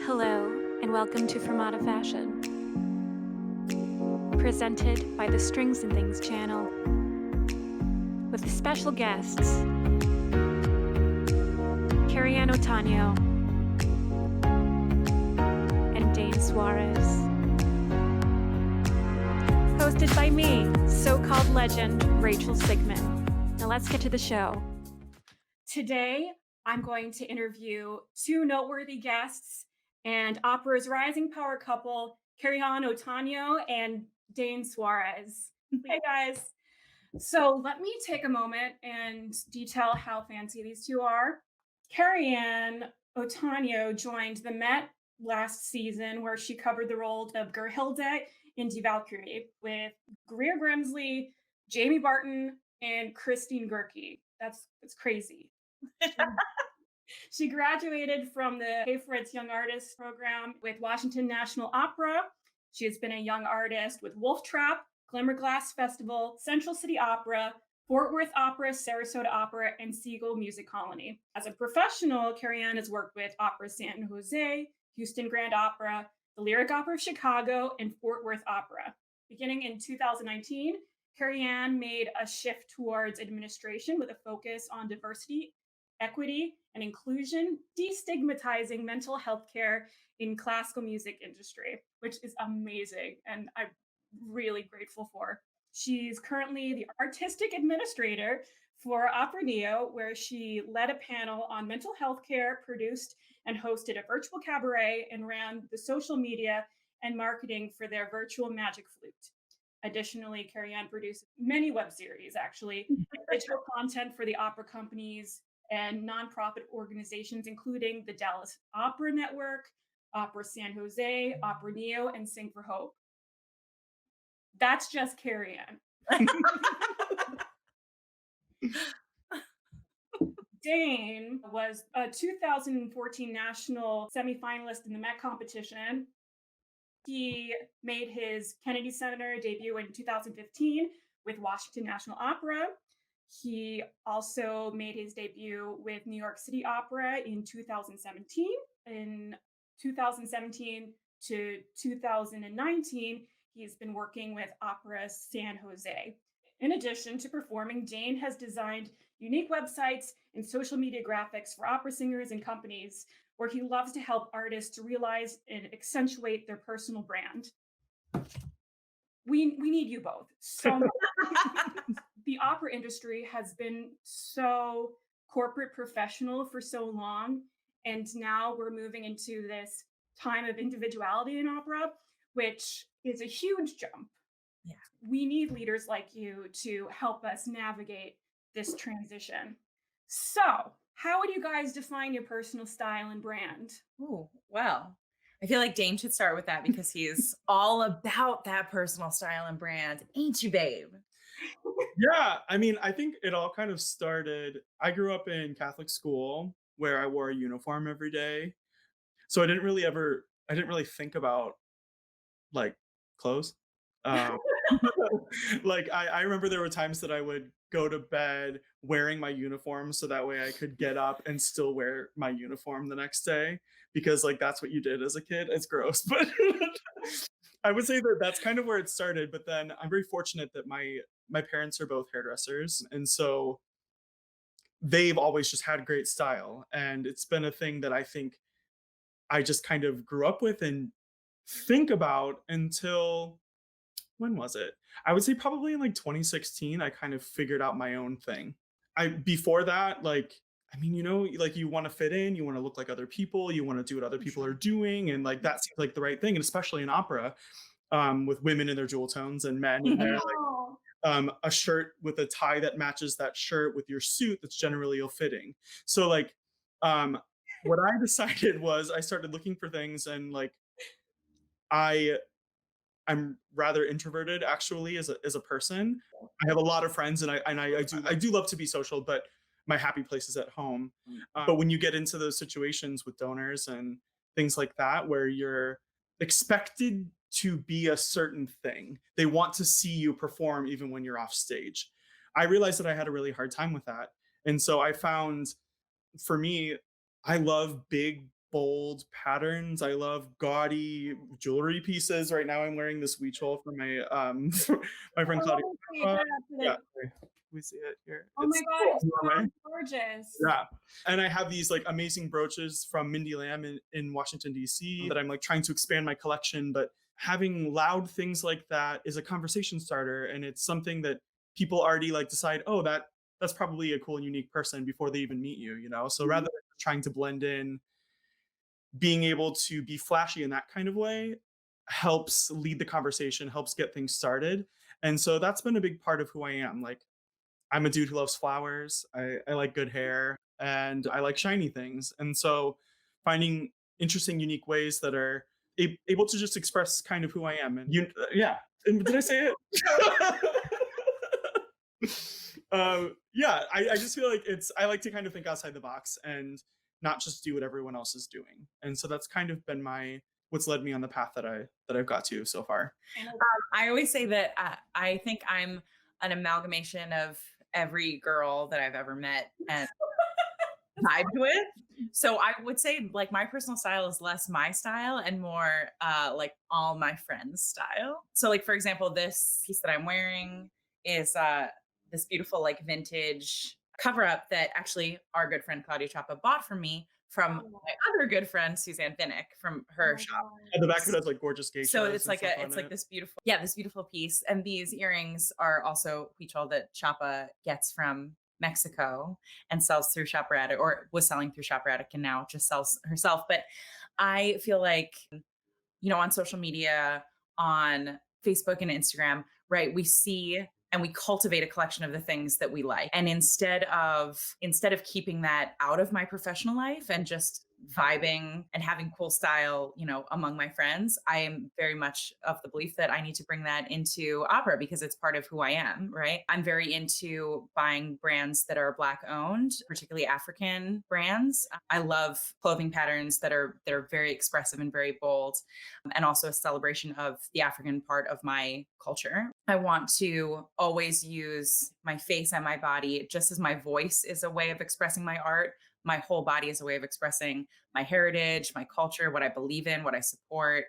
Hello, and welcome to Fermata Fashion, presented by the Strings and Things channel, with special guests, Kerriann Otano and Dane Suarez. Hosted by me, so-called legend, Rachel Sigman. Now let's get to the show. Today, I'm going to interview two noteworthy guests and opera's rising power couple, Kerriann Otano and Dane Suarez. Hey guys. So let me take a moment and detail how fancy these two are. Kerriann Otano joined the Met last season, where she covered the role of Gerhilde in Die Valkyrie with Greer Grimsley, Jamie Barton, and Christine Gerke. That's crazy. She graduated from the Pay for Its Young Artist program with Washington National Opera. She has been a young artist with Wolf Trap, Glimmer Glass Festival, Central City Opera, Fort Worth Opera, Sarasota Opera, and Siegel Music Colony. As a professional, Kerriann has worked with Opera San Jose, Houston Grand Opera, the Lyric Opera of Chicago, and Fort Worth Opera. Beginning in 2019, Kerriann made a shift towards administration with a focus on diversity, equity, and inclusion, destigmatizing mental health care in classical music industry, which is amazing and I'm really grateful for. She's currently the artistic administrator for Opera Neo, where she led a panel on mental health care, produced and hosted a virtual cabaret, and ran the social media and marketing for their virtual Magic Flute. Additionally, Kerriann produced many web series, actually, digital content for the opera companies and nonprofit organizations, including the Dallas Opera Network, Opera San Jose, Opera Neo, and Sing for Hope. That's just Kerriann. Dane was a 2014 national semifinalist in the Met competition. He made his Kennedy Center debut in 2015 with Washington National Opera. He also made his debut with New York City Opera in 2017. In 2017 to 2019, he's been working with Opera San Jose. In addition to performing, Dane has designed unique websites and social media graphics for opera singers and companies, where he loves to help artists realize and accentuate their personal brand. We need you both so much. The opera industry has been so corporate professional for so long, and now we're moving into this time of individuality in opera, which is a huge jump. Yeah. We need leaders like you to help us navigate this transition. So, how would you guys define your personal style and brand? Oh, well, I feel like Dane should start with that because he's all about that personal style and brand. Ain't you, babe? Yeah, I mean, I think it all kind of started. I grew up in Catholic school where I wore a uniform every day. So I didn't really think about like clothes. Um, like I remember there were times that I would go to bed wearing my uniform so that way I could get up and still wear my uniform the next day, because like that's what you did as a kid. It's gross, but I would say that that's kind of where it started. But then I'm very fortunate that my parents are both hairdressers, and so they've always just had great style, and it's been a thing that I think I just kind of grew up with and think about until, when was it? I would say probably in like 2016, I kind of figured out my own thing. Before that, like, I mean, like you want to fit in, you want to look like other people, you want to do what other people are doing. And like that seems like the right thing. And especially in opera, with women in their jewel tones and men in their a shirt with a tie that matches that shirt with your suit that's generally ill-fitting. So like what I decided was I started looking for things, and like I'm rather introverted actually as a person. I have a lot of friends, and I do love to be social, but my happy place is at home. But when you get into those situations with donors and things like that, where you're expected to be a certain thing, they want to see you perform even when you're off stage. I realized that I had a really hard time with that. And so I found, for me, I love big bold patterns. I love gaudy jewelry pieces. Right now I'm wearing this Weechel for my for my friend Oh, Claudia. let me see Uh, that for yeah, the sorry. We see it here. oh my It's god, cool. it's so gorgeous. Yeah. And I have these like amazing brooches from Mindy Lamb in Washington, DC that I'm like trying to expand my collection. But having loud things like that is a conversation starter. And it's something that people already like decide, oh, that's probably a cool and unique person before they even meet you, you know? So rather than trying to blend in, being able to be flashy in that kind of way helps lead the conversation, helps get things started. And so that's been a big part of who I am. Like I'm a dude who loves flowers. I like good hair and I like shiny things. And so finding interesting, unique ways that are able to just express kind of who I am. And yeah. And did I say it? Yeah, I just feel like I like to kind of think outside the box and not just do what everyone else is doing. And so that's kind of been what's led me on the path that I've got to so far. And I always say that I think I'm an amalgamation of every girl that I've ever met and vibed with. So I would say like my personal style is less my style and more like all my friends' style. So like for example, this piece that I'm wearing is this beautiful like vintage cover up that actually our good friend Claudia Chapa bought for me from my other good friend Suzanne Vinnick from oh her my shop. god. At the back of it has like gorgeous geishas. So it's and like stuff on it's like it. this beautiful, yeah, this beautiful piece. And these earrings are also huichol that Chapa gets from Mexico and sells through Shopperadic, or was selling through Shopperadic and now just sells herself. But I feel like, you know, on social media, on Facebook and Instagram, right, we see and we cultivate a collection of the things that we like. And instead of keeping that out of my professional life and just vibing and having cool style, you know, among my friends, I am very much of the belief that I need to bring that into opera because it's part of who I am, right? I'm very into buying brands that are Black owned, particularly African brands. I love clothing patterns that are very expressive and very bold, and also a celebration of the African part of my culture. I want to always use my face and my body just as my voice is a way of expressing my art. My whole body is a way of expressing my heritage, my culture, what I believe in, what I support.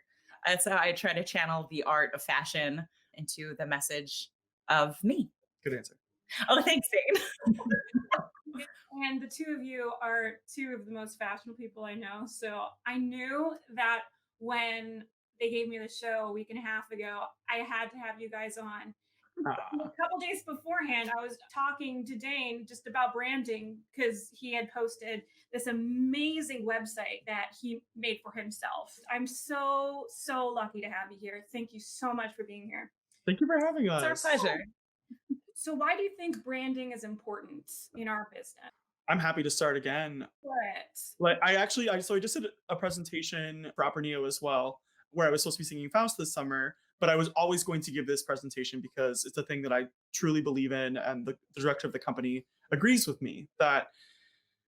That's how I try to channel the art of fashion into the message of me. Good answer. Oh, thanks, Dane. And the two of you are two of the most fashionable people I know. So I knew that when they gave me the show a week and a half ago, I had to have you guys on. A couple days beforehand, I was talking to Dane just about branding because he had posted this amazing website that he made for himself. I'm so, so lucky to have you here. Thank you so much for being here. Thank you for having us. It's our pleasure. So, why do you think branding is important in our business? I'm happy to start again. What? Like I just did a presentation for Opera Neo as well, where I was supposed to be singing Faust this summer, but I was always going to give this presentation because it's a thing that I truly believe in, and the director of the company agrees with me that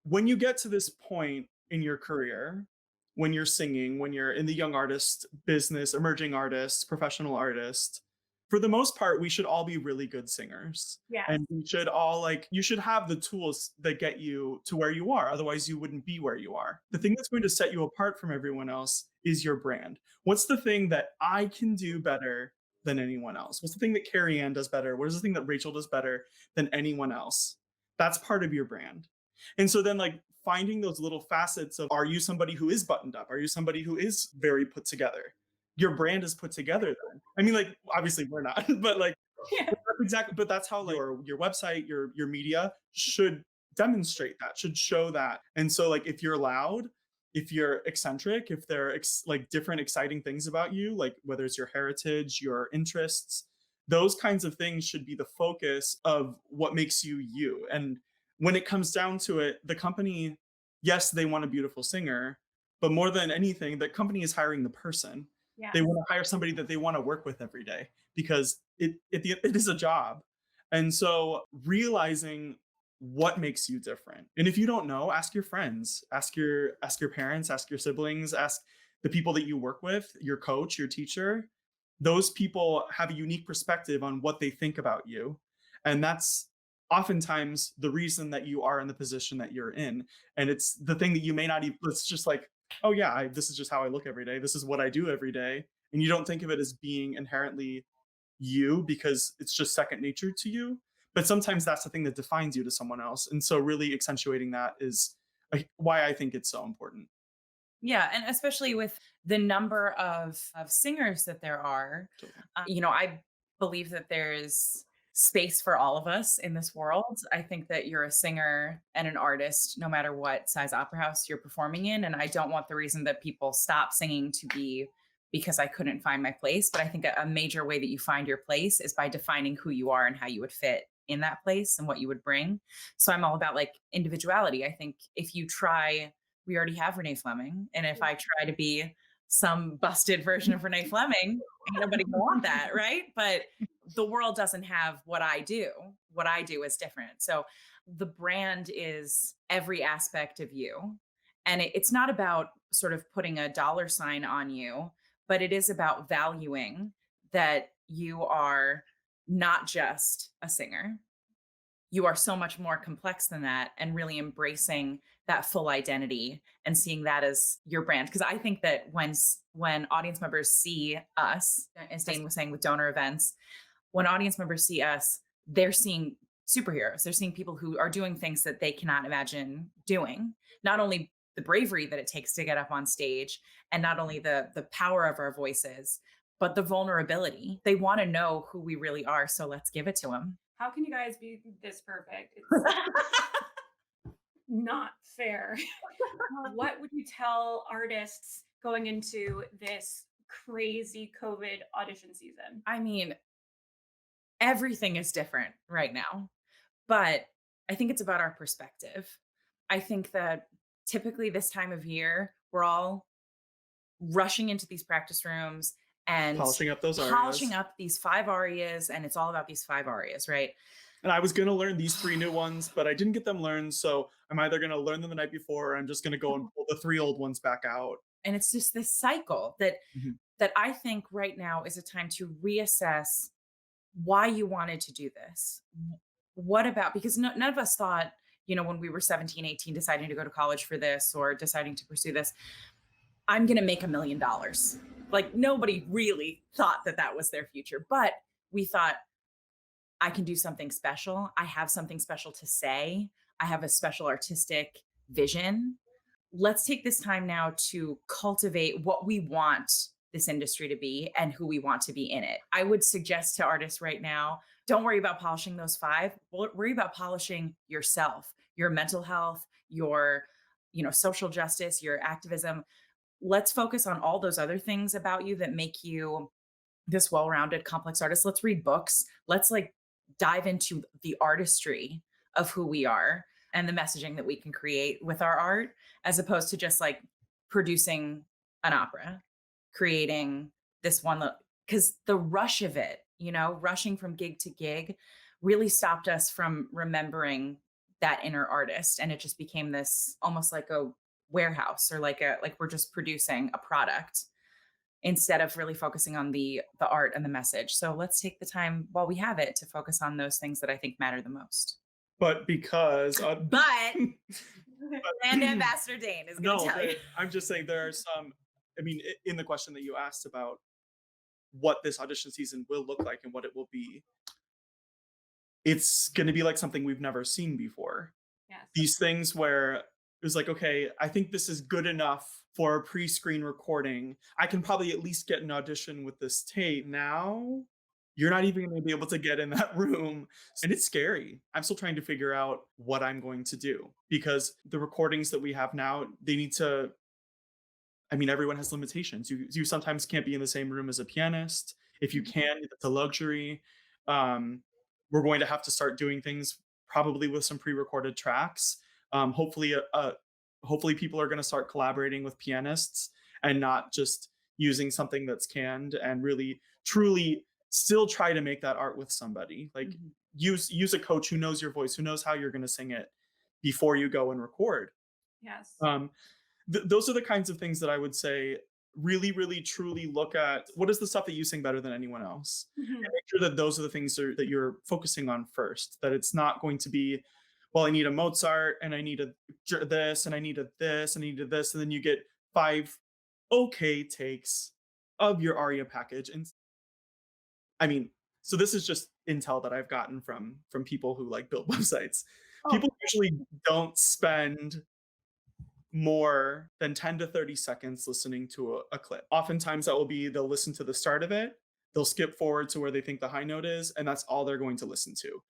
when you get to this point in your career, when you're singing, when you're in the young artist business, emerging artist, professional artist, for the most part, we should all be really good singers. Yes. And we should all you should have the tools that get you to where you are. Otherwise, you wouldn't be where you are. The thing that's going to set you apart from everyone else is your brand. What's the thing that I can do better than anyone else? What's the thing that Kerriann does better? What is the thing that Rachel does better than anyone else? That's part of your brand. And so then finding those little facets of, are you somebody who is buttoned up? Are you somebody who is very put together? Your brand is put together then. I mean, obviously we're not, but Yeah. that's exactly, but that's how your website, your media should demonstrate that, should show that. And so if you're loud, if you're eccentric, if there are different exciting things about you, whether it's your heritage, your interests, those kinds of things should be the focus of what makes you you. And when it comes down to it, the company, yes, they want a beautiful singer, but more than anything, the company is hiring the person. Yes. They want to hire somebody that they want to work with every day because it is a job. And so realizing what makes you different. And if you don't know, ask your friends, ask your parents, ask your siblings, ask the people that you work with, your coach, your teacher. Those people have a unique perspective on what they think about you. And that's oftentimes the reason that you are in the position that you're in. And it's the thing that you may not even, it's just oh yeah, this is just how I look every day. This is what I do every day. And you don't think of it as being inherently you because it's just second nature to you. But sometimes that's the thing that defines you to someone else. And so really accentuating that is why I think it's so important. Yeah, and especially with the number of singers that there are, Totally. I believe that there's space for all of us in this world. I think that you're a singer and an artist, no matter what size opera house you're performing in. And I don't want the reason that people stop singing to be because I couldn't find my place. But I think a major way that you find your place is by defining who you are and how you would fit in that place and what you would bring. So I'm all about like individuality. I think if you try, we already have Renee Fleming. And if I try to be some busted version of Renee Fleming, ain't nobody gonna want that, right? But the world doesn't have what I do. What I do is different. So the brand is every aspect of you. And it's not about sort of putting a dollar sign on you, but it is about valuing that you are not just a singer. You are so much more complex than that, and really embracing that full identity and seeing that as your brand. Because I think that when audience members see us, as Dane was saying with donor events, when audience members see us, they're seeing superheroes. They're seeing people who are doing things that they cannot imagine doing. Not only the bravery that it takes to get up on stage, and not only the power of our voices, but the vulnerability. They want to know who we really are, so let's give it to them. How can you guys be this perfect? It's not fair. What would you tell artists going into this crazy COVID audition season? I mean, everything is different right now, but I think it's about our perspective. I think that typically this time of year, we're all rushing into these practice rooms and Polishing up those polishing arias. up these 5 arias, and it's all about these 5 arias, right? And I was going to learn these three new ones, but I didn't get them learned. So I'm either going to learn them the night before or I'm just going to go and pull the three old ones back out. And it's just this cycle that Mhm. that I think right now is a time to reassess why you wanted to do this. What about, because none of us thought, when we were 17, 18, deciding to go to college for this or deciding to pursue this, I'm going to make $1 million. Like nobody really thought that that was their future, but we thought, I can do something special. I have something special to say. I have a special artistic vision. Let's take this time now to cultivate what we want this industry to be and who we want to be in it. I would suggest to artists right now, don't worry about polishing those 5. Worry about polishing yourself, your mental health, your social justice, your activism. Let's focus on all those other things about you that make you this well-rounded complex artist. Let's read books. Let's like dive into the artistry of who we are and the messaging that we can create with our art, as opposed to just like producing an opera, creating this one, because the rush of it, rushing from gig to gig really stopped us from remembering that inner artist. And it just became this almost like a warehouse, or like we're just producing a product instead of really focusing on the art and the message. So let's take the time while we have it to focus on those things that I think matter the most. But because But brand ambassador Dane is going to no, tell you. I'm just saying there are some. I mean, in the question that you asked about what this audition season will look like and what it will be, it's going to be like something we've never seen before. Yes. These things where it was like, okay, I think this is good enough for a pre-screen recording. I can probably at least get an audition with this tape. Now, you're not even going to be able to get in that room. And it's scary. I'm still trying to figure out what I'm going to do because the recordings that we have now, they need to, I mean, everyone has limitations. You sometimes can't be in the same room as a pianist. If you can, it's a luxury. Um, we're going to have to start doing things probably with some pre-recorded tracks. Hopefully, people are going to start collaborating with pianists and not just using something that's canned, and really, truly, still try to make that art with somebody. Like Mhm. use a coach who knows your voice, who knows how you're going to sing it before you go and record. Yes. Um, those are the kinds of things that I would say really, really, truly look at. What is the stuff that you sing better than anyone else? Mhm. And make sure that those are the things that you're focusing on first. That it's not going to be, well, I need a Mozart and I need a this and I need a this and I need a this, and then you get 5 okay takes of your aria package. And I mean, so this is just intel that I've gotten from people who like build websites. Oh, People usually don't spend more than 10 to 30 seconds listening to a clip. Oftentimes that will be they'll listen to the start of it, they'll skip forward to where they think the high note is, and that's all they're going to listen to.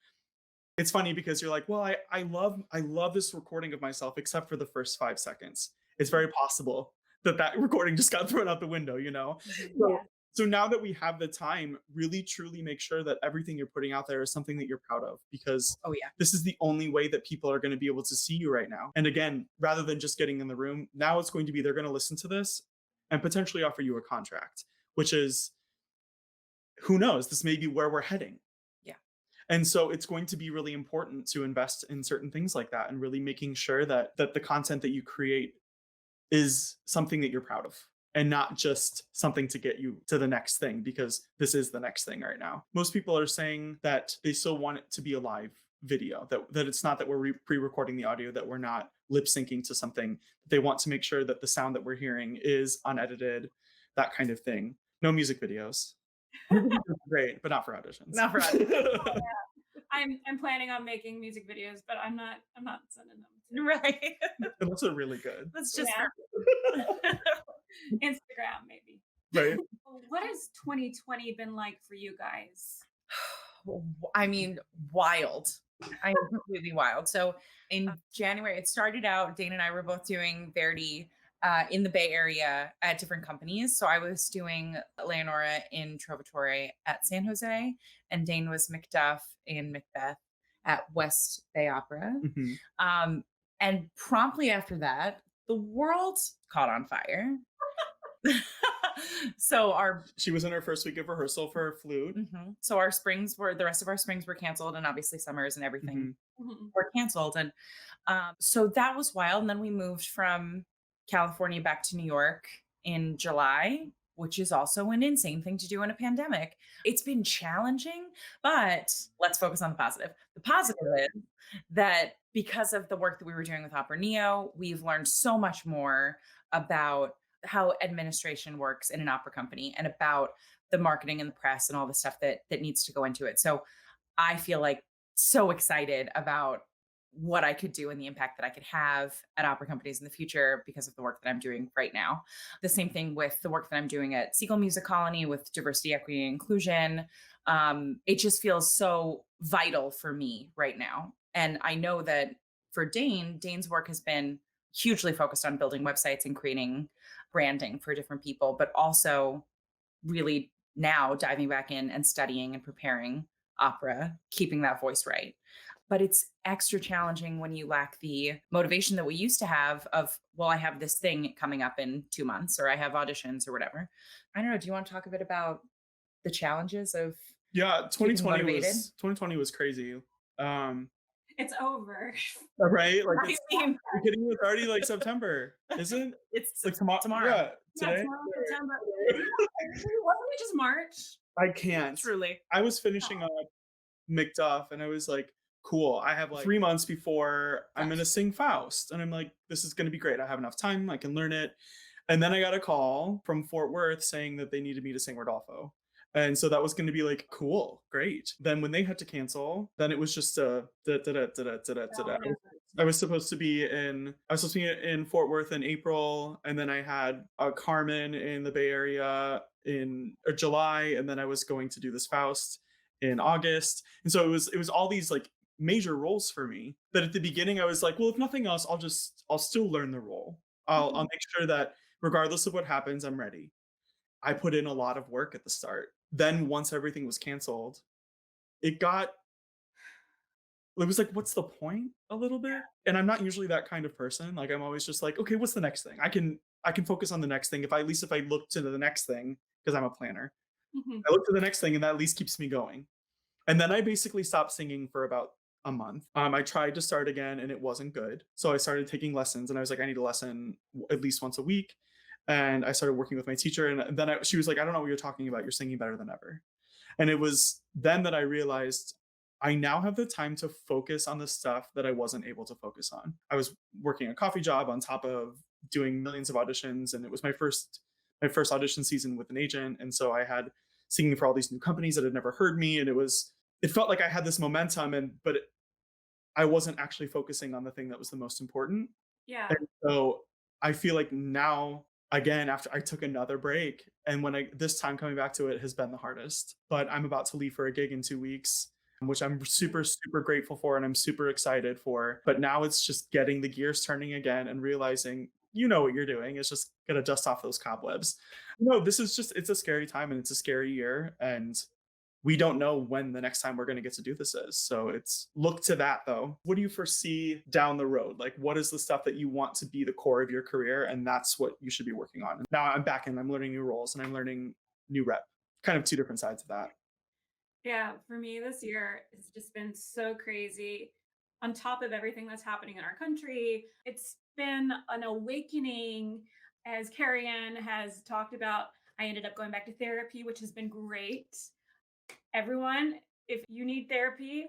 It's funny because you're like, well, I love this recording of myself except for the first 5 seconds. It's very possible that that recording just got thrown out the window, you know? Mhm. So yeah. so now that we have the time, really truly make sure that everything you're putting out there is something that you're proud of, because Oh yeah. this is the only way that people are going to be able to see you right now. And again, rather than just getting in the room, now it's going to be they're going to listen to this and potentially offer you a contract, which is, who knows, this may be where we're heading. Yeah. And so it's going to be really important to invest in certain things like that and really making sure that the content that you create is something that you're proud of and not just something to get you to the next thing, because this is the next thing right now. Most people are saying that they still want it to be a live video, that it's not that we're pre-recording the audio, that we're not lip syncing to something. They want to make sure that the sound that we're hearing is unedited, that kind of thing. No music videos. Music videos are great, but not for auditions. Not for auditions. I'm planning on making music videos, but I'm not sending them to Right. Unless they're really good. That's just Yeah. Instagram maybe. Right? Well, what has 2020 been like for you guys? I mean, wild. I am completely wild. So in January, it started out, Dane and I were both doing Verdi in the Bay Area at different companies. So I was doing Leonora in Trovatore at San Jose, and Dane was Macduff in Macbeth at West Bay Opera. Mhm. Um, and promptly after that, the world caught on fire. So She was in her first week of rehearsal for her flute. so our springs were the rest of our springs were canceled, and obviously summers and everything Mhm. Mhm. were canceled. And so that was wild. And then we moved from California back to New York in July, which is also an insane thing to do in a pandemic. It's been challenging, but let's focus on the positive. The positive is that because of the work that we were doing with Opera Neo, we've learned so much more about how administration works in an opera company and about the marketing and the press and all the stuff that needs to go into it. So I feel like so excited about what I could do and the impact that I could have at opera companies in the future because of the work that I'm doing right now. The same thing with the work that I'm doing at Siegel Music Colony with diversity, equity, and inclusion. It just feels so vital for me right now. And I know that for Dane's work has been hugely focused on building websites and creating branding for different people, but also really now diving back in and studying and preparing opera, keeping that voice right. But it's extra challenging when you lack the motivation that we used to have of, well, I have this thing coming up in 2 months, or I have auditions or whatever. I don't know. Do you want to talk a bit about the challenges of Yeah, keeping motivated? 2020 was crazy. It's over. Right? Like I it's, mean, you're kidding me, it's already like September, isn't? it's Like tomorrow. Yeah, Yeah, today. tomorrow, September. Wasn't it just March? I can't. Truly. I was finishing up Macduff and I was like, cool. I have like 3 months before I'm gonna sing Faust. And I'm like, this is gonna be great. I have enough time, I can learn it. And then I got a call from Fort Worth saying that they needed me to sing Rodolfo. And so that was going to be like, cool, great. Then when they had to cancel, then it was just I was supposed to be in Fort Worth in April, and then I had a Carmen in the Bay Area in July, and then I was going to do this Faust in August. And so it was all these like major roles for me that at the beginning I was like, well, if nothing else, I'll still learn the role. I'll make sure that regardless of what happens, I'm ready. I put in a lot of work at the start. Then once everything was canceled, it got it was like, what's the point a little bit? And I'm not usually that kind of person. Like I'm always just like, okay, what's the next thing? I can focus on the next thing. If I look to the next thing, because I'm a planner, Mhm. I look to the next thing and that at least keeps me going. And then I basically stopped singing for about a month. I tried to start again and it wasn't good. So I started taking lessons and I was like, I need a lesson at least once a week. And I started working with my teacher. And then she was like, I don't know what you're talking about. You're singing better than ever. And it was then that I realized I now have the time to focus on the stuff that I wasn't able to focus on. I was working a coffee job on top of doing millions of auditions, and it was my first audition season with an agent, and so I had singing for all these new companies that had never heard me, and it felt like I had this momentum, I wasn't actually focusing on the thing that was the most important. Yeah. And so I feel like now, again, after I took another break, and this time coming back to it has been the hardest, but I'm about to leave for a gig in 2 weeks, which I'm super, super grateful for and I'm super excited for. But now it's just getting the gears turning again and realizing you know what you're doing. It's just gonna dust off those cobwebs. It's a scary time and it's a scary year. And we don't know when the next time we're going to get to do this is. So it's look to that though. What do you foresee down the road? Like, what is the stuff that you want to be the core of your career? And that's what you should be working on. Now I'm back and I'm learning new roles and I'm learning new rep, kind of two different sides of that. Yeah, for me this year, it's just been so crazy. On top of everything that's happening in our country, it's been an awakening. As Kerriann has talked about, I ended up going back to therapy, which has been great. Everyone, if you need therapy,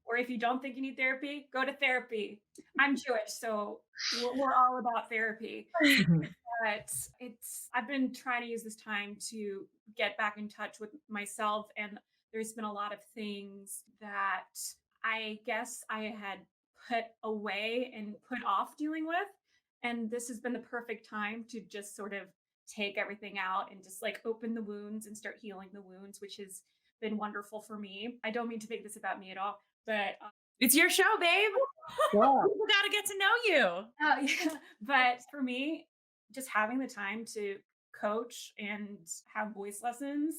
or if you don't think you need therapy, go to therapy. I'm Jewish, so we're all about therapy. But I've been trying to use this time to get back in touch with myself, and there's been a lot of things that I guess I had put away and put off dealing with, and this has been the perfect time to just sort of take everything out and just like open the wounds and start healing the wounds, which has been wonderful for me. I don't mean to make this about me at all, but It's your show, babe. Yeah. People got to get to know you. yeah, but for me, just having the time to coach and have voice lessons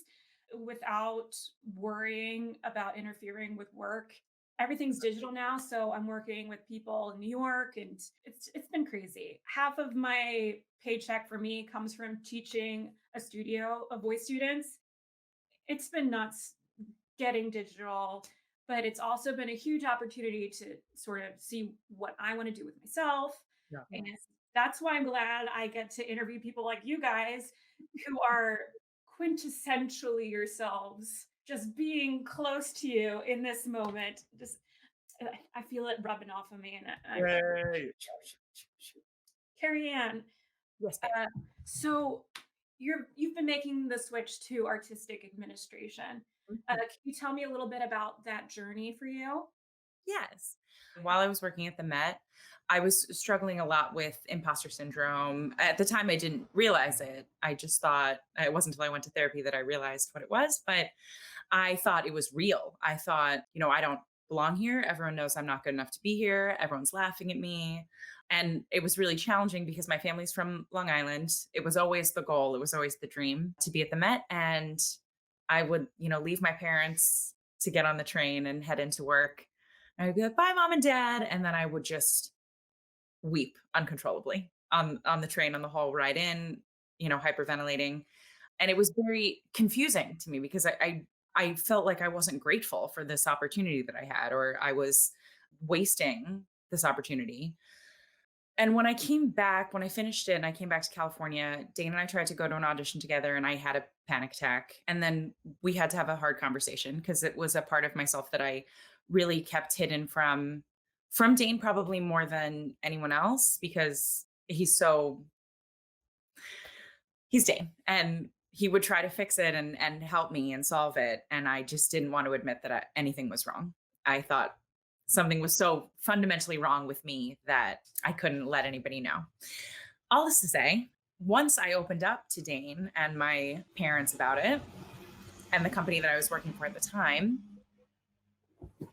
without worrying about interfering with work. Everything's digital now, so I'm working with people in New York, and it's been crazy. Half of my paycheck for me comes from teaching a studio of voice students. It's been nuts getting digital, but it's also been a huge opportunity to sort of see what I want to do with myself. Yeah. And that's why I'm glad I get to interview people like you guys who are quintessentially yourselves, just being close to you in this moment. Just I feel it rubbing off of me, and Yay. Carrie Ann. Yes, babe. So you've been making the switch to artistic administration. Can you tell me a little bit about that journey for you? Yes. While I was working at the Met, I was struggling a lot with imposter syndrome. At the time, I didn't realize it. I just thought it wasn't until I went to therapy that I realized what it was, but I thought it was real. I thought, I don't belong here. Everyone knows I'm not good enough to be here. Everyone's laughing at me. And it was really challenging because my family's from Long Island. It was always the goal, it was always the dream to be at the Met. And I would, leave my parents to get on the train and head into work. I'd be like, bye, mom and dad. And then I would just weep uncontrollably on the train on the whole ride in, hyperventilating. And it was very confusing to me because I felt like I wasn't grateful for this opportunity that I had, or I was wasting this opportunity. And when I finished it and I came back to California, Dane and I tried to go to an audition together and I had a panic attack. And then we had to have a hard conversation because it was a part of myself that I really kept hidden from Dane, probably more than anyone else, because he's Dane and he would try to fix it and help me and solve it. And I just didn't want to admit that anything was wrong. I thought something was so fundamentally wrong with me that I couldn't let anybody know. All this to say, once I opened up to Dane and my parents about it and the company that I was working for at the time,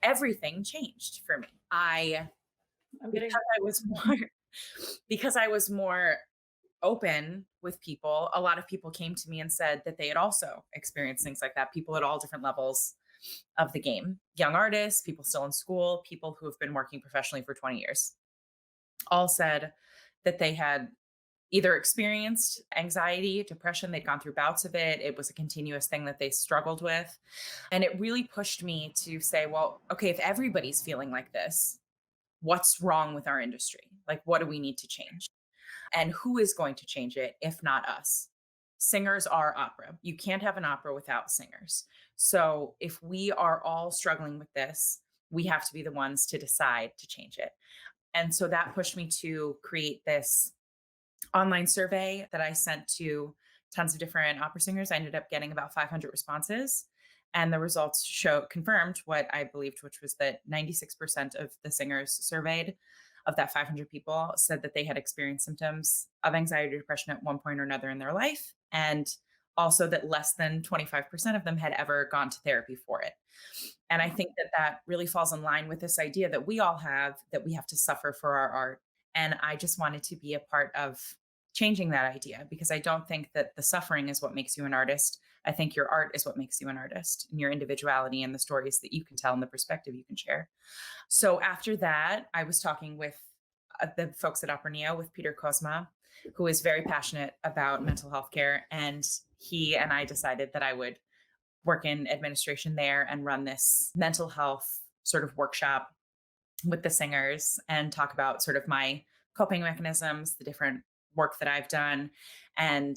everything changed for me. Because I was more open with people, a lot of people came to me and said that they had also experienced things like that. People at all different levels of the game, young artists, people still in school, people who have been working professionally for 20 years, all said that they had either experienced anxiety, depression, they'd gone through bouts of it. It was a continuous thing that they struggled with. And it really pushed me to say, well, okay, if everybody's feeling like this, what's wrong with our industry? Like, what do we need to change? And who is going to change it if not us? Singers are opera. You can't have an opera without singers. So if we are all struggling with this, we have to be the ones to decide to change it. And so that pushed me to create this online survey that I sent to tons of different opera singers. I ended up getting about 500 responses. And the results confirmed what I believed, which was that 96% of the singers surveyed, of that 500 people, said that they had experienced symptoms of anxiety or depression at one point or another in their life. And also that less than 25% of them had ever gone to therapy for it. And I think that that really falls in line with this idea that we all have, that we have to suffer for our art. And I just wanted to be a part of changing that idea, because I don't think that the suffering is what makes you an artist. I think your art is what makes you an artist, and your individuality and the stories that you can tell and the perspective you can share. So after that, I was talking with the folks at Opera Neo, with Peter Kozma, who is very passionate about mental health care. And he and I decided that I would work in administration there and run this mental health sort of workshop with the singers and talk about sort of my coping mechanisms, the different work that I've done, and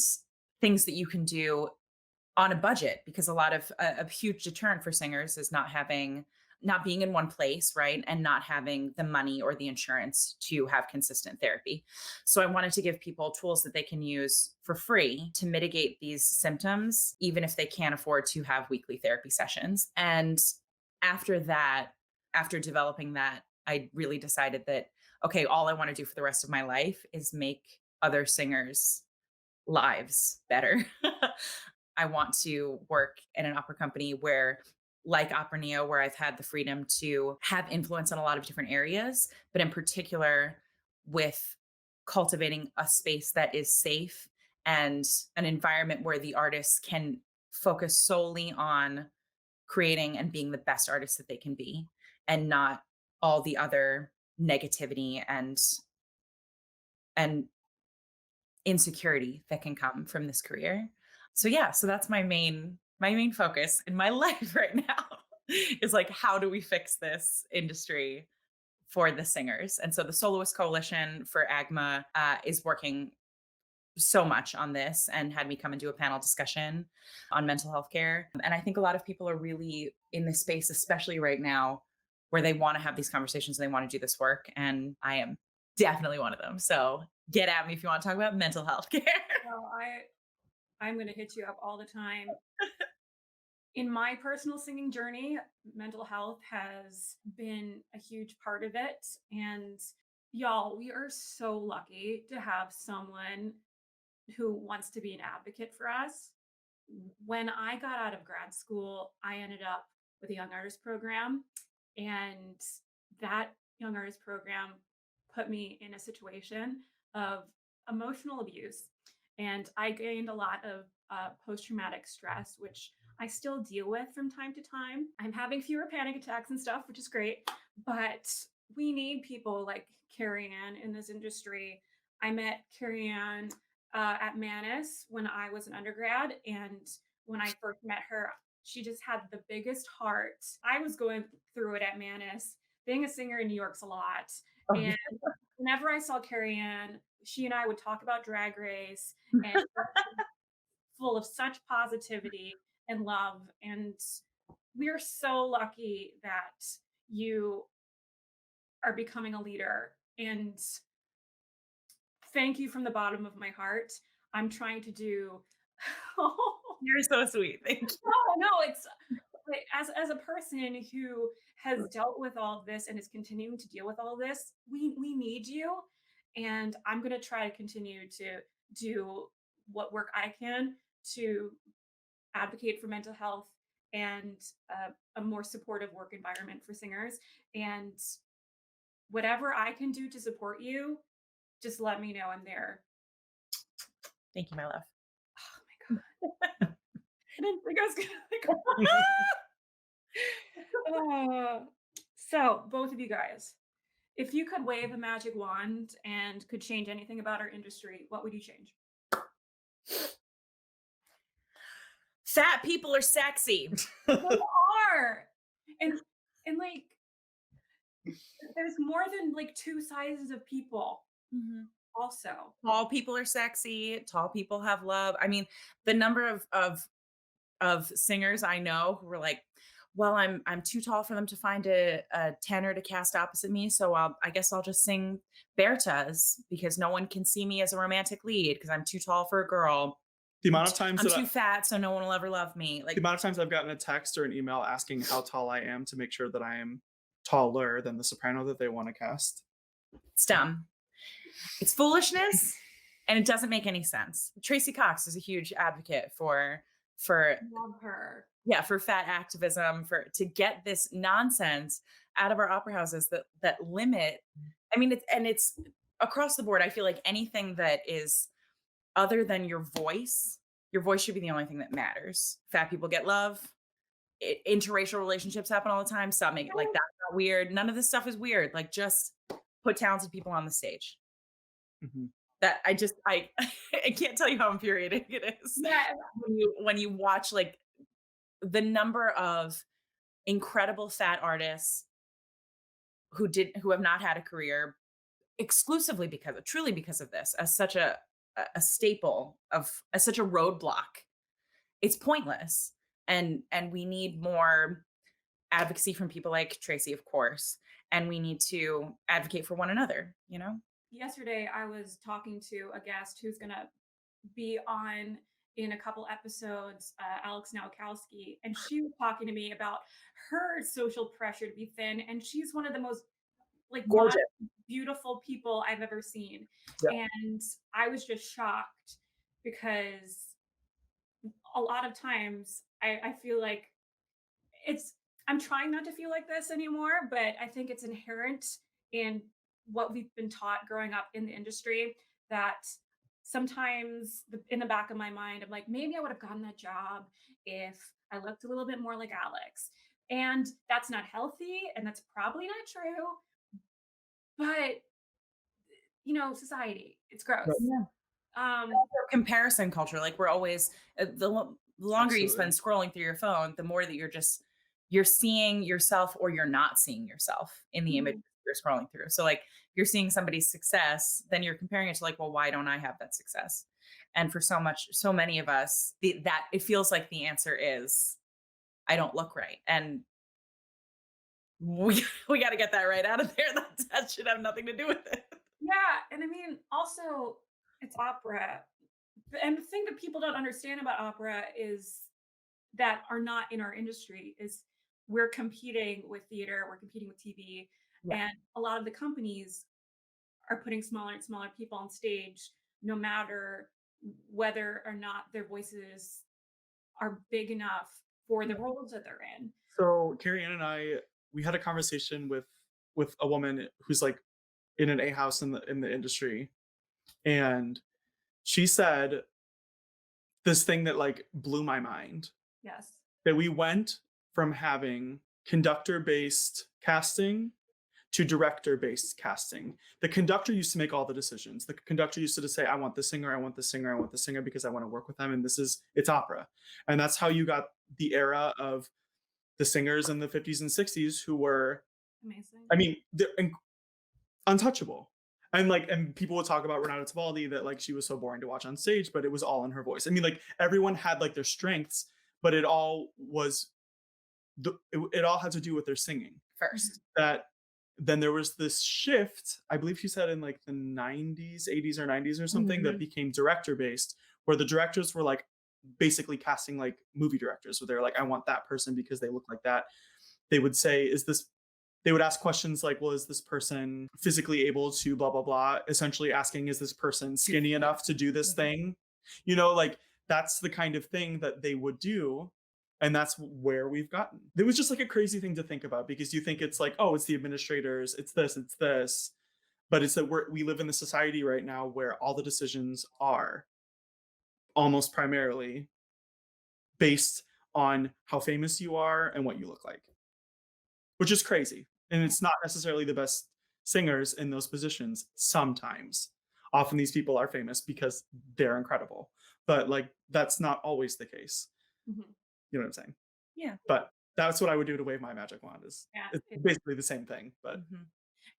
things that you can do on a budget, because a lot of a huge deterrent for singers is not being in one place, right? And not having the money or the insurance to have consistent therapy. So I wanted to give people tools that they can use for free to mitigate these symptoms, even if they can't afford to have weekly therapy sessions. And after that, after developing that, I really decided that, okay, all I want to do for the rest of my life is make other singers' lives better. I want to work in an opera company where, like Opera Neo, where I've had the freedom to have influence in a lot of different areas, but in particular with cultivating a space that is safe and an environment where the artists can focus solely on creating and being the best artists that they can be, and not all the other negativity and insecurity that can come from this career. So yeah, so that's my main focus in my life right now is like, how do we fix this industry for the singers? And so the Soloist Coalition for AGMA is working so much on this, and had me come and do a panel discussion on mental health care. And I think a lot of people are really in this space, especially right now, where they want to have these conversations and they want to do this work. And I am definitely one of them. So get at me if you want to talk about mental health care. Well, I'm going to hit you up all the time. In my personal singing journey, mental health has been a huge part of it. And y'all, we are so lucky to have someone who wants to be an advocate for us. When I got out of grad school, I ended up with a young artist program, and that young artist program put me in a situation of emotional abuse. And I gained a lot of post traumatic stress, which I still deal with from time to time. I'm having fewer panic attacks and stuff, which is great. But we need people like Kerriann in this industry. I met Kerriann at Manus when I was an undergrad. And when I first met her, she just had the biggest heart. I was going through it at Manus. Being a singer in New York's a lot. Oh, And whenever I saw Kerriann, she and I would talk about Drag Race, and full of such positivity and love. And we're so lucky that you are becoming a leader. And thank you from the bottom of my heart. I'm trying to do. you're so sweet. Thank you. No, it's like, as a person who has dealt with all of this and is continuing to deal with all of this, we need you. And I'm going to try to continue to do what work I can to advocate for mental health and a more supportive work environment for singers. And whatever I can do to support you, just let me know I'm there. Thank you, my love. Oh my God. I didn't think I was going to. So, both of you guys, if you could wave a magic wand and could change anything about our industry, what would you change? Fat people are sexy. They are. And like there's more than like two sizes of people Mhm. also. Tall people are sexy. Tall people have love. I mean, the number of singers I know who were like, well, I'm too tall for them to find a tenor to cast opposite me, so I guess I'll just sing Bertas because no one can see me as a romantic lead because I'm too tall for a girl. The amount of times I'm that too fat, so no one will ever love me. the Like, amount of times I've gotten a text or an email asking how tall I am to make sure that I am taller than the soprano that they want to cast. it's dumb. It's foolishness, and it doesn't make any sense. Tracy Cox is a huge advocate for Love her. yeah, for fat activism, for to get this nonsense out of our opera houses that limit. I mean, it's across the board. I feel like anything that is other than your voice should be the only thing that matters. Fat people get love. Interracial relationships happen all the time. Stop making like that's not weird. None of this stuff is weird. Like just put talented people on the stage. Mhm. That I I can't tell you how infuriating it is Yeah. when you watch like the number of incredible fat artists who have not had a career exclusively because of truly because of this as such a staple of as such a roadblock. It's pointless. And we need more advocacy from people like Tracy, of course. And we need to advocate for one another, you know? Yesterday, I was talking to a guest who's going to be on in a couple episodes, Alex Nowakowski, and she was talking to me about her social pressure to be thin, and she's one of the most like Gorgeous. beautiful people I've ever seen, Yep. and I was just shocked because a lot of times I feel like it's I'm trying not to feel like this anymore, but I think it's inherent in what we've been taught growing up in the industry that sometimes in the back of my mind, I'm like, maybe I would have gotten that job if I looked a little bit more like Alex. And that's not healthy and that's probably not true, but society, it's gross. Yeah. Um, Comparison culture. Like we're always the longer you spend Absolutely. scrolling through your phone, the more that you're seeing yourself or you're not seeing yourself in the image mhm. you're scrolling through. So like you're seeing somebody's success, then you're comparing it to like, well, why don't I have that success? And for so many of us, that it feels like the answer is I don't look right. And we we got to get that right out of there. That should have nothing to do with it. Yeah, and I mean, also, it's opera. And the thing that people don't understand about opera is that are not in our industry is we're competing with theater, we're competing with TV, Yeah. and a lot of the companies are putting smaller and smaller people on stage, no matter whether or not their voices are big enough for the roles that they're in. So Kerriann and I, we had a conversation with a woman who's like in an A house in the industry, and she said this thing that like blew my mind, Yes. that we went from having conductor based casting to director based casting. The conductor used to make all the decisions. The conductor used to just say, I want the singer, I want the singer, I want the singer because I want to work with them. And it's opera. And that's how you got the era of the singers in the 50s and 60s who were, Amazing. I mean, they're untouchable. And people would talk about Renata Tebaldi that like she was so boring to watch on stage, but it was all in her voice. I mean, like everyone had like their strengths, but it all had to do with their singing. First. That then there was this shift, I believe she said in like the 90s, 80s or 90s or something, that became director based, where the directors were like basically casting like movie directors, where they're like, I want that person because they look like that. They would say, they would ask questions like, well, is this person physically able to blah, blah, blah? Essentially asking, is this person skinny enough to do this thing? Like that's the kind of thing that they would do. And that's where we've gotten. It was just like a crazy thing to think about because you think it's like, oh, it's the administrators, it's this, it's this. But it's that we live in a society right now where all the decisions are almost primarily based on how famous you are and what you look like, which is crazy. And it's not necessarily the best singers in those positions sometimes. Often these people are famous because they're incredible, but like that's not always the case. Mhm. You know what I'm saying? Yeah. But that's what I would do to wave my magic wand is Yeah. it's basically the same thing, but Mhm.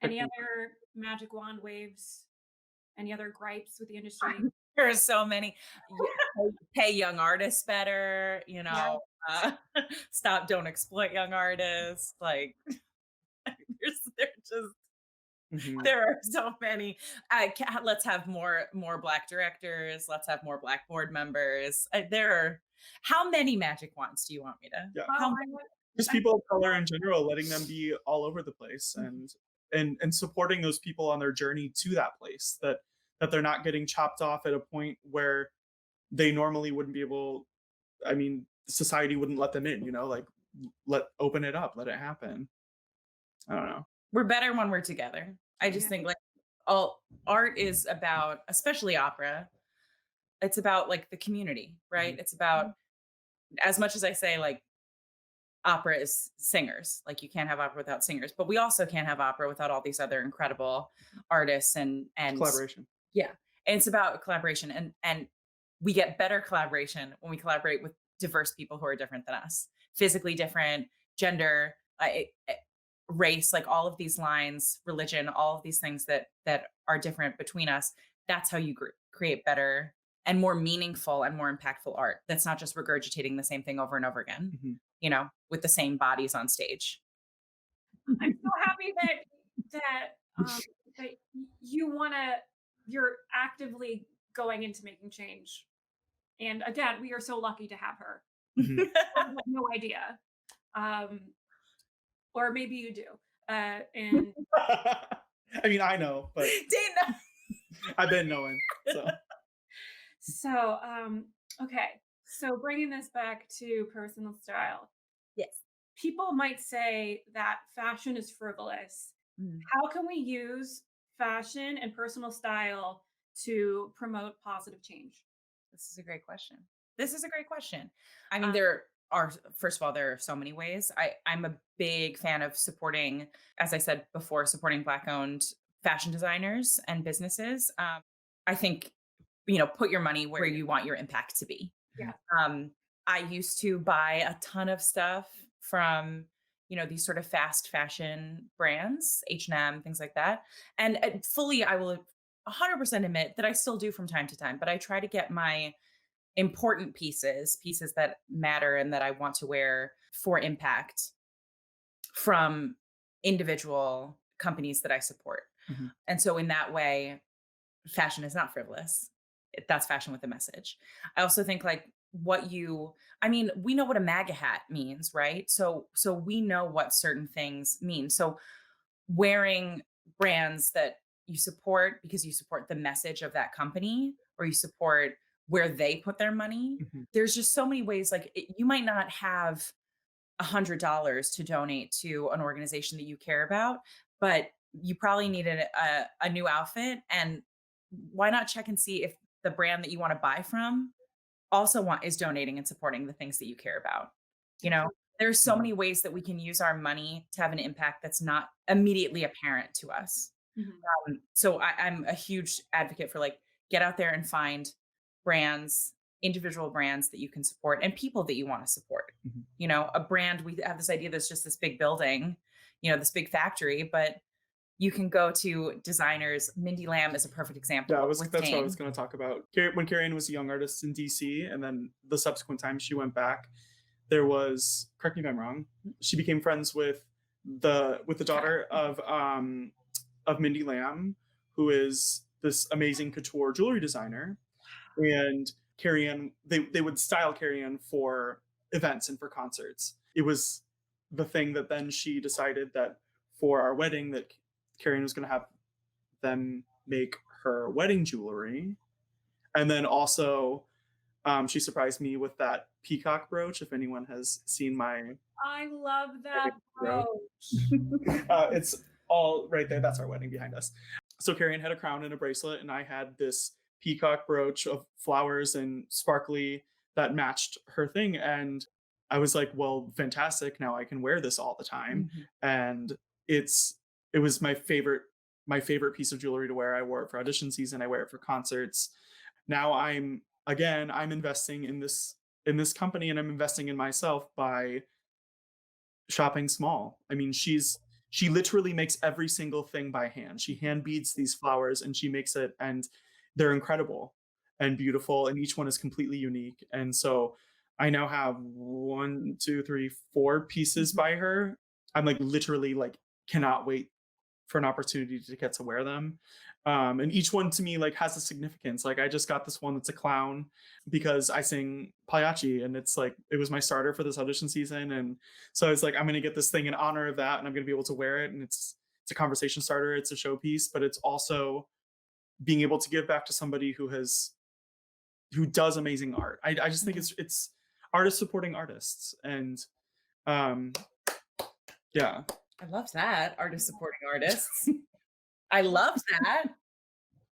Any other magic wand waves? Any other gripes with the industry? There are so many. Pay young artists better, Yeah. uh, stop, don't exploit young artists. Like, they're just Mhm. there are so many. Let's have more black directors. Let's have more black board members. There are how many magic wands do you want me to? Yeah. Oh, How I would Just I people of color in general, letting them be all over the place, many? and supporting those people on their journey to that place, that they're not getting chopped off at a point where they normally wouldn't be able. I mean, society wouldn't let them in, like, let open it up, let it happen. I don't know. We're better when we're together. I just yeah. think like all art is about, especially opera. It's about like the community, right? Mhm. It's about as much as I say like opera is singers, like you can't have opera without singers, but we also can't have opera without all these other incredible artists It's and collaboration. yeah, and it's about collaboration and we get better collaboration when we collaborate with diverse people who are different than us, physically different, gender, race, like all of these lines, religion, all of these things that are different between us. That's how you create better and more meaningful and more impactful art. That's not just regurgitating the same thing over and over again, Mhm. with the same bodies on stage. I'm so happy that that you wanna you're actively going into making change. And again, we are so lucky to have her. Mhm. I had no idea. Um, or maybe you do. And I mean, I know, but Dana. I've been knowing, so. so, okay. So bringing this back to personal style, Yes. people might say that fashion is frivolous. Mm. How can we use fashion and personal style to promote positive change? This is a great question. This is a great question. I mean, Uh, there are, first of all, there are so many ways. I'm a big fan of supporting, as I said before, supporting Black owned fashion designers and businesses. I think, put your money where you want your impact to be. yeah. Um, I used to buy a ton of stuff from, these sort of fast fashion brands, H&M, things like that. And fully, I will 100% admit that I still do from time to time, but I try to get my important pieces that matter and that I want to wear for impact from individual companies that I support. Mhm. And so in that way, fashion is not frivolous. That's fashion with a message. I also think like I mean, we know what a MAGA hat means, right? So we know what certain things mean. So wearing brands that you support because you support the message of that company or you support where they put their money. Mhm. There's just so many ways like you might not have $100 to donate to an organization that you care about, but you probably needed a new outfit. And why not check and see if the brand that you want to buy from also is donating and supporting the things that you care about. You know, Absolutely. there's so Mhm. many ways that we can use our money to have an impact that's not immediately apparent to us. Mhm. So I'm a huge advocate for like get out there and find brands, individual brands that you can support and people that you want to support. Mhm. A brand, we have this idea that's just this big building, this big factory, but you can go to designers. Mindy Lamb is a perfect Yeah, example with that's what I was Dane. gonna talk about. When Kerriann was a young artist in DC, and then the subsequent time she went back, there was, correct me if I'm wrong, she became friends with the daughter of Mindy Lamb, who is this amazing couture jewelry designer. And Kerriann, they would style Kerriann for events and for concerts. It was the thing that then she decided that for our wedding that Kerriann was gonna have them make her wedding jewelry. And then also, she surprised me with that peacock brooch. If anyone has seen my I love that wedding brooch, brooch. it's all right there. That's our wedding behind us. So Kerriann had a crown and a bracelet, and I had this peacock brooch of flowers and sparkly that matched her thing. And I was like, well, fantastic. Now I can wear this all the time. Mhm. And it's it was my favorite piece of jewelry to wear. I wore it for audition season. I wear it for concerts. Now I'm investing in this company, and I'm investing in myself by shopping small. I mean, she literally makes every single thing by hand. She hand beads these flowers and she makes it, and they're incredible and beautiful, and each one is completely unique. And so I now have 1, 2, 3, 4 pieces by her. I'm like literally like cannot wait for an opportunity to get to wear them. And each one to me like has a significance. Like I just got this one that's a clown because I sing Pagliacci, and it's like it was my starter for this audition season, and so it's like I'm gonna get this thing in honor of that, and I'm gonna be able to wear it, and it's a conversation starter, it's a showpiece, but it's also being able to give back to somebody who does amazing art. I just think it's artists supporting artists, and um, yeah. I love that. Artists supporting artists. I love that.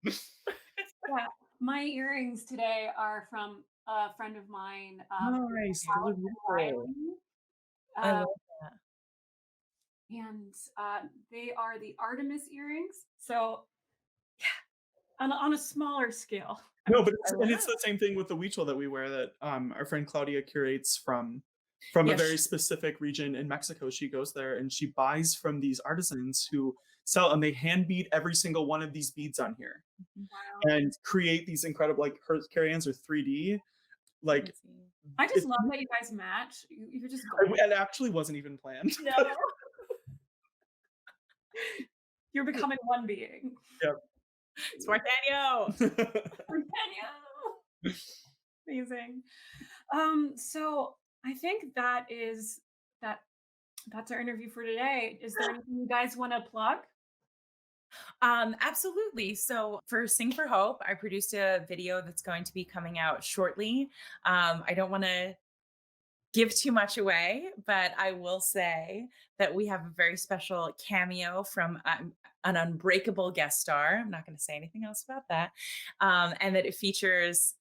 Yeah, my earrings today are from a friend of mine. Nice, those are beautiful. I Uh, love that. and they are the Artemis earrings. So on a smaller scale. No, but I and love it's the same thing with the Weechel that we wear that our friend Claudia curates from a Yeah, very specific region in Mexico. She goes there and she buys from these artisans who sell, and they hand bead every single one of these beads on here Wow. and create these incredible, like her Kerriann's are 3D. Like I just it's, love that you guys match. You're just going. it actually wasn't even planned. No. You're becoming one being. Spartanio. Danielle. Amazing. So I think that's our interview for today. Is there anything you guys want to plug? Absolutely. So for Sing for Hope, I produced a video that's going to be coming out shortly. I don't want to give too much away, but I will say that we have a very special cameo from an unbreakable guest star. I'm not going to say anything else about that. And that it features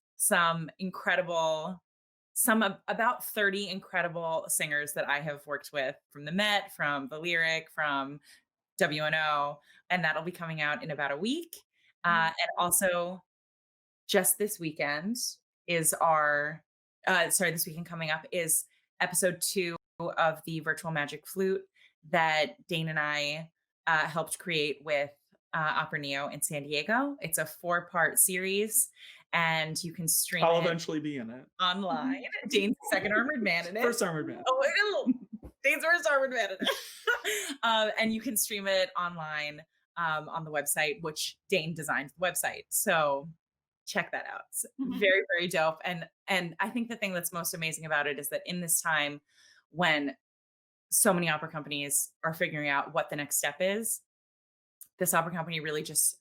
about 30 incredible singers that I have worked with from the Met, from the Lyric, from WNO, and that'll be coming out in about a week. And also, just this weekend is this weekend coming up is episode 2 of the Virtual Magic Flute that Dane and I helped create with Opera Neo in San Diego. It's a 4-part series, and you can stream I'll it eventually be in it. online. Dane's the second armored man in it. First armored man. Oh, Dane's first armored man in it. And you can stream it online on the website, which Dane designed the website. So check that out. It's very, very dope. And I think the thing that's most amazing about it is that in this time when so many opera companies are figuring out what the next step is, this opera company really just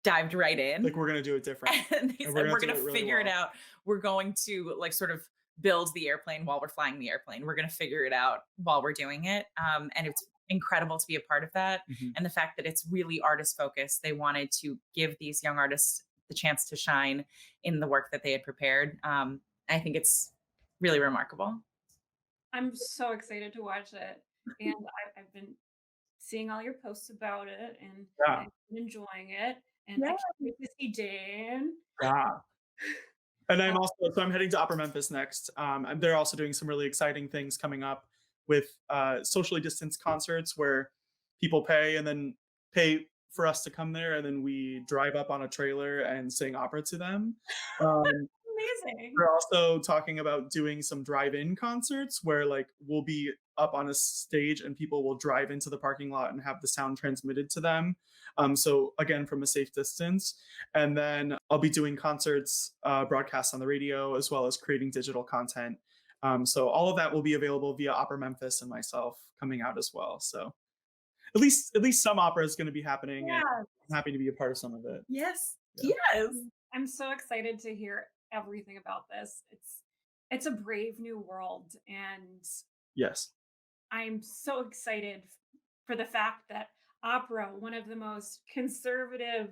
dived right in. Like, we're gonna do it different. And they said, we're gonna figure it out. We're going to like sort of build the airplane while we're flying the airplane. We're gonna figure it out while we're doing it. And it's incredible to be a part of that. And the fact that it's really artist focused. They wanted to give these young artists the chance to shine in the work that they had prepared. I think it's really remarkable. I'm so excited to watch it. And I've been seeing all your posts about it, and Yeah. I've been enjoying it. And I can't wait to see Dane. Yeah. And I'm heading to Opera Memphis next. They're also doing some really exciting things coming up with socially distanced concerts where people pay for us to come there, and then we drive up on a trailer and sing opera to them. Amazing. We're also talking about doing some drive-in concerts where like we'll be up on a stage and people will drive into the parking lot and have the sound transmitted to them. So again, from a safe distance. And then I'll be doing concerts, broadcasts on the radio, as well as creating digital content. So all of that will be available via Opera Memphis and myself coming out as well. So at least some opera is going to be happening. Yeah. And I'm happy to be a part of some of it. Yes. Yeah. Yes. I'm so excited to hear everything about this. It's a brave new world, and Yes. I'm so excited for the fact that opera, one of the most conservative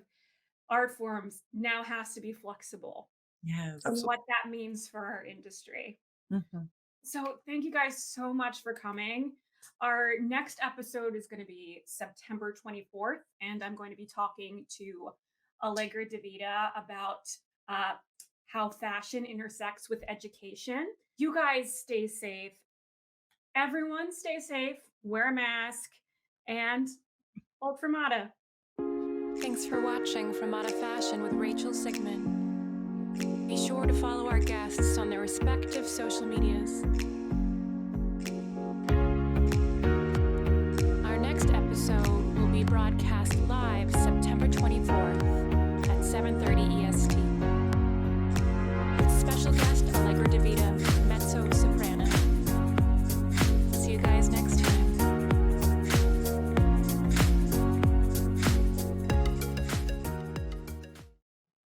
art forms, now has to be flexible. Yes. And what that means for our industry. So thank you guys so much for coming. Our next episode is going to be September 24th, and I'm going to be talking to Allegra DeVita about how fashion intersects with education. You guys stay safe. Everyone stay safe, wear a mask, and hold Fermata. Thanks for watching Fermata Fashion with Rachel Sigman. Be sure to follow our guests on their respective social medias.